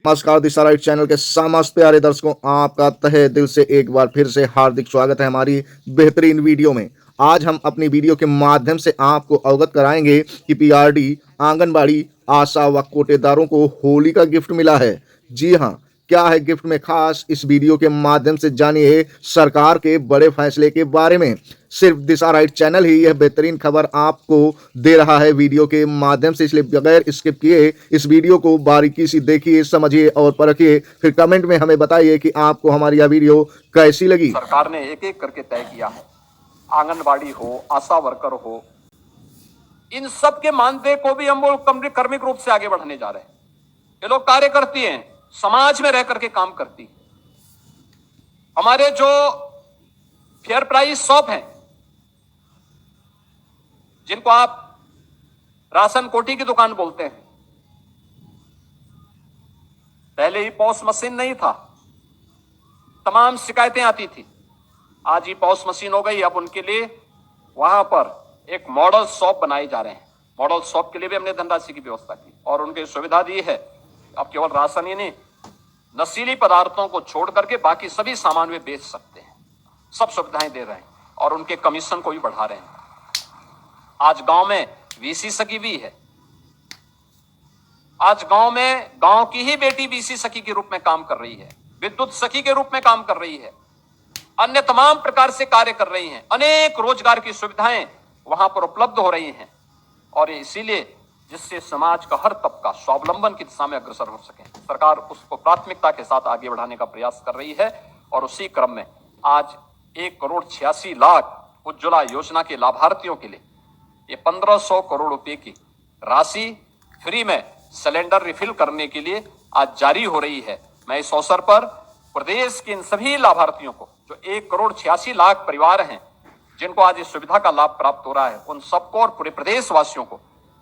नमस्कार, दिशा right channel के समस्त प्यारे दर्शकों, आपका तहे दिल से एक बार फिर से हार्दिक स्वागत है हमारी बेहतरीन वीडियो में। आज हम अपनी वीडियो के माध्यम से आपको अवगत कराएंगे कि पीआरडी, आंगनबाड़ी, आशा व कोटेदारों को होली का गिफ्ट मिला है। जी हाँ, क्या है गिफ्ट में खास, इस वीडियो के माध्यम से जानिए सरकार के बड़े फैसले के बारे में। सिर्फ दिशा राइट चैनल ही यह बेहतरीन खबर आपको दे रहा है वीडियो के माध्यम से, इसलिए बगैर स्किप किए इस वीडियो को बारीकी से देखिए, समझिए और परखिए। फिर कमेंट में हमें बताइए कि आपको हमारी यह वीडियो कैसी लगी। सरकार ने एक एक करके तय किया है, आंगनबाड़ी हो, आशा वर्कर हो, इन सब के मानदेय को भी हम कर्मिक रूप से आगे बढ़ाने जा रहे हैं। ये लोग कार्य करती हैं, समाज में रह करके काम करती हैं। हमारे जो फेयर प्राइस शॉप हैं, जिनको आप राशन कोठी की दुकान बोलते हैं, पहले ही पॉस मशीन नहीं था, तमाम शिकायतें आती थी। आज ही पॉस मशीन हो गई। अब उनके लिए वहां पर एक मॉडल शॉप बनाए जा रहे हैं। मॉडल शॉप के लिए भी हमने धनराशि की व्यवस्था की और उनकी सुविधा दी है। अब केवल राशन ही नहीं, नशीली पदार्थों को छोड़ करके बाकी सभी सामान वे बेच सकते हैं। सब सुविधाएं दे रहे हैं और उनके कमीशन को भी बढ़ा रहे हैं। आज गांव में वीसी सखी भी है। आज गांव में गांव की ही बेटी वीसी सखी के रूप में काम कर रही है, विद्युत सखी के रूप में काम कर रही है, अन्य तमाम प्रकार से कार्य कर रही हैं। अनेक रोजगार की सुविधाएं वहां पर उपलब्ध हो रही हैं और इसीलिए जिससे समाज का हर तबका स्वावलंबन की दिशा में अग्रसर हो सके, सरकार उसको प्राथमिकता के साथ आगे बढ़ाने का प्रयास कर रही है। और उसी क्रम में आज 1,86,00,000 उज्ज्वला योजना के लाभार्थियों के लिए ये 1,500 करोड़ रुपए की राशि फ्री में सिलेंडर रिफिल करने के लिए आज जारी हो रही है। मैं इस अवसर पर प्रदेश के इन सभी लाभार्थियों को, जो 1,86,00,000 परिवार हैं जिनको आज इस सुविधा का लाभ प्राप्त हो रहा है, उन सबको और पूरे प्रदेशवासियों को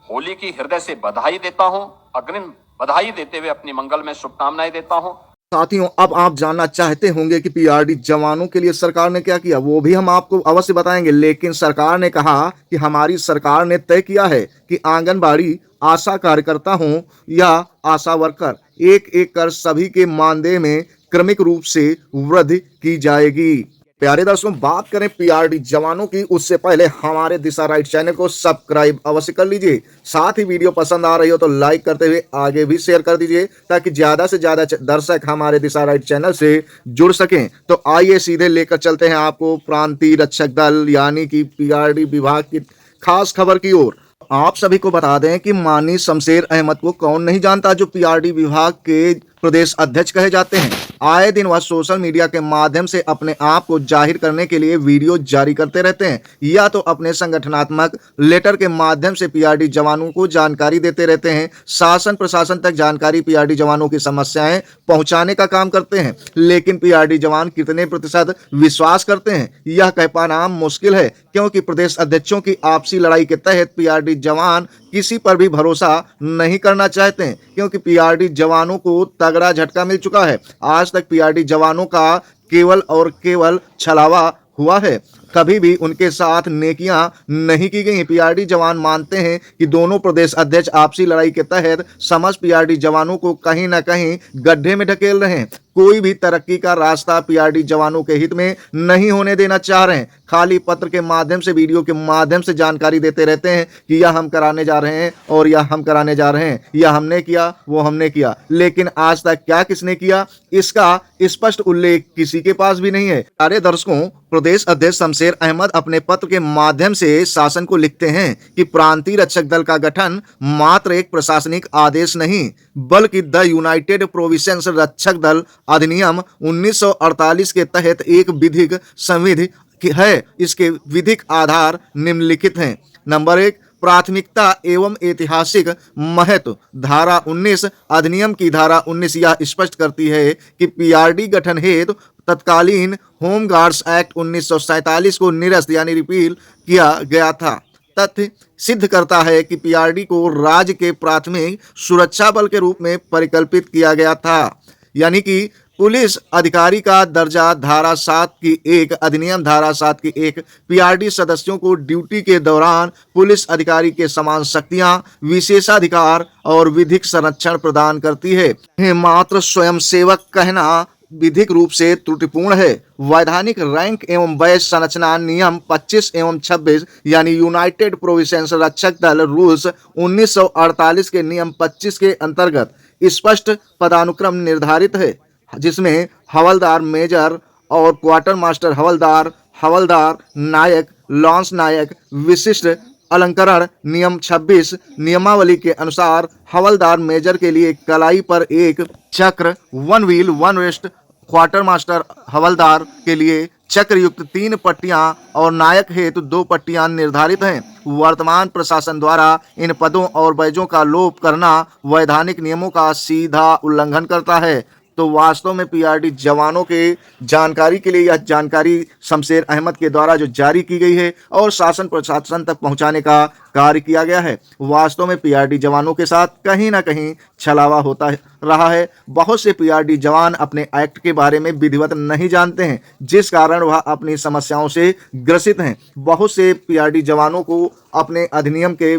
होली की हृदय से बधाई देता हूं। अग्रिम बधाई देते हुए अपनी मंगल में शुभकामनाएं देता हूं। साथियों, अब आप जानना चाहते होंगे कि पीआरडी जवानों के लिए सरकार ने क्या किया, वो भी हम आपको अवश्य बताएंगे। लेकिन सरकार ने कहा कि हमारी सरकार ने तय किया है कि आंगनबाड़ी, आशा कार्यकर्ता हों या आशा वर्कर, एक एक कर सभी के मानदेय में क्रमिक रूप से वृद्धि की जाएगी। प्यारे दर्शकों, बात करें पीआरडी जवानों की, उससे पहले हमारे दिशा राइट चैनल को सब्सक्राइब अवश्य कर लीजिए। साथ ही वीडियो पसंद आ रही हो तो लाइक करते हुए आगे भी शेयर कर दीजिए, ताकि ज्यादा से ज्यादा दर्शक हमारे दिशा राइट चैनल से जुड़ सकें। तो आइए सीधे लेकर चलते हैं आपको प्रांतीय रक्षक दल यानी कि पीआरडी विभाग की खास खबर की ओर। आप सभी को बता दें कि माननीय शमशेर अहमद को कौन नहीं जानता, जो पीआरडी विभाग के प्रदेश अध्यक्ष कहे जाते हैं। आए दिन वह सोशल मीडिया के माध्यम से अपने आप को जाहिर करने के लिए वीडियो जारी करते रहते हैं, या तो अपने संगठनात्मक लेटर के माध्यम से पीआरडी जवानों को जानकारी देते रहते हैं। शासन प्रशासन तक जानकारी पीआरडी जवानों की समस्याएं पहुंचाने का काम करते हैं। लेकिन पीआरडी जवान कितने प्रतिशत विश्वास करते हैं, यह कह पाना मुश्किल है, क्योंकि प्रदेश अध्यक्षों की आपसी लड़ाई के तहत पीआरडी जवान किसी पर भी भरोसा नहीं करना चाहते हैं, क्योंकि पीआरडी जवानों को तगड़ा झटका मिल चुका है। आज तक पीआरडी जवानों का केवल और केवल छलावा हुआ है, कभी भी उनके साथ नेकियां नहीं की गई। पीआरडी जवान मानते हैं कि दोनों प्रदेश अध्यक्ष आपसी लड़ाई के तहत समस्त पीआरडी जवानों को कहीं न कहीं गड्ढे में ढकेल रहे हैं। कोई भी तरक्की का रास्ता पीआरडी जवानों के हित में नहीं होने देना चाह रहे हैं। खाली पत्र के माध्यम से, वीडियो के माध्यम से जानकारी देते रहते हैं कि यह हम कराने जा रहे हैं और यह हम कराने जा रहे हैं, यह हमने किया, वो हमने किया। लेकिन आज तक क्या किसने किया, इसका स्पष्ट उल्लेख किसी के पास भी नहीं है। प्यारे दर्शकों, प्रदेश अध्यक्ष शमशेर अहमद अपने पत्र के माध्यम से शासन को लिखते हैं कि प्रांतीय रक्षक दल का गठन मात्र एक प्रशासनिक आदेश नहीं, बल्कि द यूनाइटेड प्रोविंसेस रक्षक दल अधिनियम 1948 के तहत एक विधिक संविधि है। इसके विधिक आधार निम्नलिखित हैं। नंबर 1, प्राथमिकता एवं ऐतिहासिक महत्व। धारा 19 अधिनियम की धारा 19 यह स्पष्ट करती है कि पीआरडी गठन हेतु तत्कालीन होम गार्ड्स एक्ट 1947 को निरस्त यानी रिपील किया गया था। तथ्य सिद्ध करता है कि पीआरडी को राज्य के प्राथमिक सुरक्षा बल के रूप में परिकल्पित किया गया था, यानी कि पुलिस अधिकारी का दर्जा धारा 7 की 1 अधिनियम धारा 7 की 1 पीआरडी सदस्यों को ड्यूटी के दौरान पुलिस अधिकारी के समान शक्तियां, विशेषाधिकार और विधिक संरक्षण प्रदान करती है। मात्र स्वयंसेवक कहना विधिक रूप से त्रुटिपूर्ण है। वैधानिक रैंक एवं बैच संरचना नियम 25 एवं 26 यानी यूनाइटेड प्रोविंस रक्षक दल रूल्स 1948 के नियम 25 के अंतर्गत स्पष्ट पदानुक्रम निर्धारित है, जिसमें हवलदार मेजर और क्वार्टर मास्टर हवलदार, हवलदार नायक, लॉन्स नायक, विशिष्ट अलंकरण नियम 26 नियमावली के अनुसार हवलदार मेजर के लिए कलाई पर एक चक्र 1 व्हील 1 रेस्ट, क्वार्टर मास्टर हवलदार के लिए चक्रयुक्त 3 पट्टियां और नायक हेतु 2 पट्टियां निर्धारित हैं। वर्तमान प्रशासन द्वारा इन पदों और बैजों का लोप करना वैधानिक नियमों का सीधा उल्लंघन करता है। तो वास्तव में पीआरडी जवानों के जानकारी के लिए यह जानकारी शमशेर अहमद के द्वारा जो जारी की गई है और शासन प्रशासन तक पहुंचाने का कार्य किया गया है। वास्तव में पीआरडी जवानों के साथ कहीं ना कहीं छलावा होता रहा है। बहुत से पीआरडी जवान अपने एक्ट के बारे में विधिवत नहीं जानते हैं, जिस कारण वह अपनी समस्याओं से ग्रसित हैं। बहुत से पीआरडी जवानों को अपने अधिनियम के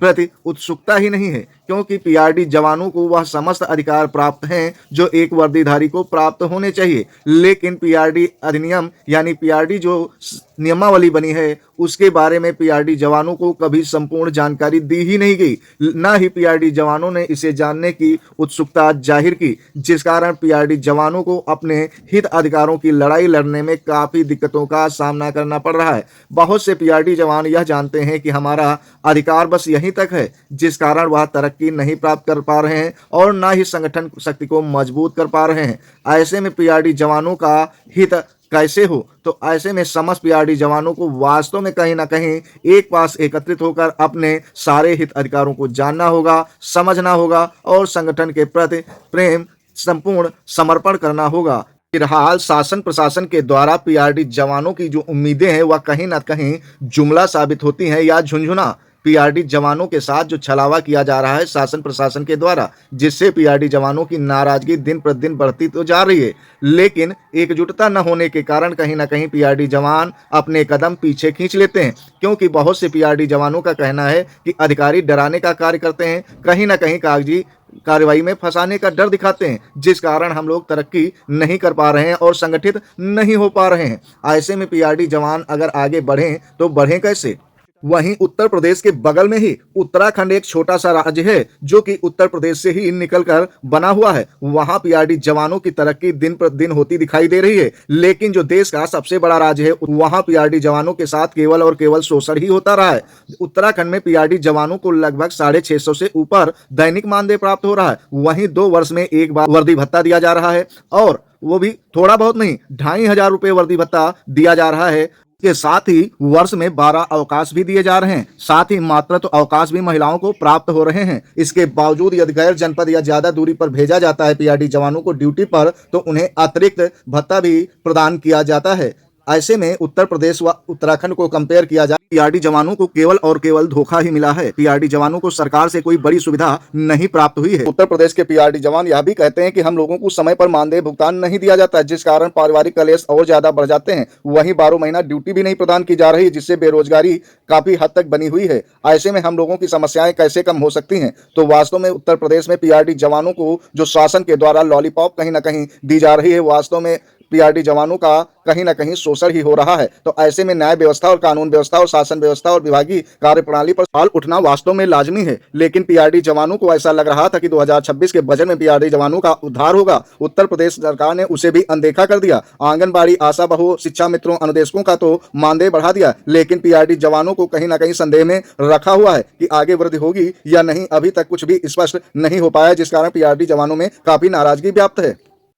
प्रति उत्सुकता ही नहीं है, क्योंकि पीआरडी जवानों को वह समस्त अधिकार प्राप्त हैं जो एक वर्दीधारी को प्राप्त होने चाहिए। लेकिन पीआरडी अधिनियम यानी पीआरडी जो नियमावली बनी है उसके बारे में पीआरडी जवानों को कभी संपूर्ण जानकारी दी ही नहीं गई, ना ही पीआरडी जवानों ने इसे जानने की उत्सुकता जाहिर की, जिस कारण पीआरडी जवानों को अपने हित अधिकारों की लड़ाई लड़ने में काफ़ी दिक्कतों का सामना करना पड़ रहा है। बहुत से पीआरडी जवान यह जानते हैं कि हमारा अधिकार बस यहीं तक है, जिस कारण वह तरक्की नहीं प्राप्त कर पा रहे हैं और ना ही संगठन शक्ति को मजबूत कर पा रहे हैं। ऐसे में पीआरडी जवानों का हित कैसे हो? तो ऐसे में समस्त पीआरडी जवानों को वास्तव में कहीं ना कहीं एक पास एकत्रित होकर अपने सारे हित अधिकारों को जानना होगा, समझना होगा और संगठन के प्रति प्रेम संपूर्ण समर्पण करना होगा। फिलहाल शासन प्रशासन के द्वारा पीआरडी जवानों की जो उम्मीदें हैं वह कहीं ना कहीं जुमला साबित होती हैं या झुंझुना। पीआरडी जवानों के साथ जो छलावा किया जा रहा है शासन प्रशासन के द्वारा, जिससे पीआरडी जवानों की नाराजगी दिन प्रतिदिन बढ़ती तो जा रही है, लेकिन एकजुटता न होने के कारण कहीं ना कहीं पीआरडी जवान अपने कदम पीछे खींच लेते हैं। क्योंकि बहुत से पीआरडी जवानों का कहना है कि अधिकारी डराने का कार्य करते हैं, कहीं ना कहीं कागजी कार्रवाई में फंसाने का डर दिखाते हैं, जिस कारण हम लोग तरक्की नहीं कर पा रहे हैं और संगठित नहीं हो पा रहे हैं। ऐसे में पीआरडी जवान अगर आगे बढ़ें तो बढ़ें कैसे? वहीं उत्तर प्रदेश के बगल में ही उत्तराखंड एक छोटा सा राज्य है जो कि उत्तर प्रदेश से ही निकलकर बना हुआ है। वहां पीआरडी जवानों की तरक्की दिन प्रतिदिन होती दिखाई दे रही है, लेकिन जो देश का सबसे बड़ा राज्य है वहां पीआरडी जवानों के साथ केवल और केवल शोषण ही होता रहा है। उत्तराखंड में पीआरडी जवानों को लगभग 650 से ऊपर दैनिक मानदेय प्राप्त हो रहा है। वहीं 2 वर्ष में एक बार वर्दी भत्ता दिया जा रहा है, और वो भी थोड़ा बहुत नहीं, 2500 रुपये वर्दी भत्ता दिया जा रहा है। के साथ ही वर्ष में 12 अवकाश भी दिए जा रहे हैं। साथ ही मातृत्व अवकाश भी महिलाओं को प्राप्त हो रहे हैं। इसके बावजूद यदि गैर जनपद या ज्यादा दूरी पर भेजा जाता है पीआरडी जवानों को ड्यूटी पर, तो उन्हें अतिरिक्त भत्ता भी प्रदान किया जाता है। ऐसे में उत्तर प्रदेश व उत्तराखंड को कंपेयर किया जाए, पीआरडी जवानों को केवल और केवल धोखा ही मिला है। पीआरडी जवानों को सरकार से कोई बड़ी सुविधा नहीं प्राप्त हुई है। उत्तर प्रदेश के पीआरडी जवान यह भी कहते हैं कि हम लोगों को समय पर मानदेय भुगतान नहीं दिया जाता है, जिस कारण पारिवारिक कलेश और ज्यादा बढ़ जाते हैं। वहीं 12 महीना ड्यूटी भी नहीं प्रदान की जा रही, जिससे बेरोजगारी काफी हद तक बनी हुई है। ऐसे में हम लोगों की समस्याएं कैसे कम हो सकती हैं? तो वास्तव में उत्तर प्रदेश में पीआरडी जवानों को जो शासन के द्वारा लॉलीपॉप कहीं ना कहीं दी जा रही है, वास्तव में पीआरडी जवानों का कहीं ना कहीं शोषण ही हो रहा है। तो ऐसे में न्याय व्यवस्था और कानून व्यवस्था और शासन व्यवस्था और विभागीय कार्यप्रणाली पर सवाल उठना वास्तव में लाजमी है। लेकिन पीआरडी जवानों को ऐसा लग रहा था कि 2026 के बजट में पीआरडी जवानों का उद्धार होगा। उत्तर प्रदेश सरकार ने उसे भी अनदेखा कर दिया। आंगनबाड़ी, आशा बहु, शिक्षा मित्रों, अनुदेशकों का तो मानदेय बढ़ा दिया, लेकिन पीआरडी जवानों को कहीं ना कहीं संदेह में रखा हुआ है कि आगे वृद्धि होगी या नहीं। अभी तक कुछ भी स्पष्ट नहीं हो पाया, जिस कारण पीआरडी जवानों में काफी नाराजगी व्याप्त है।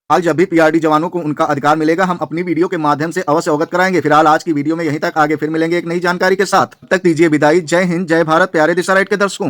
आज जब भी पीआरडी जवानों को उनका अधिकार मिलेगा, हम अपनी वीडियो के माध्यम से अवश्य अवगत कराएंगे। फिलहाल आज की वीडियो में यहीं तक, आगे फिर मिलेंगे एक नई जानकारी के साथ। तब तक दीजिए विदाई। जय हिंद, जय भारत, प्यारे दिशा राइट के दर्शकों।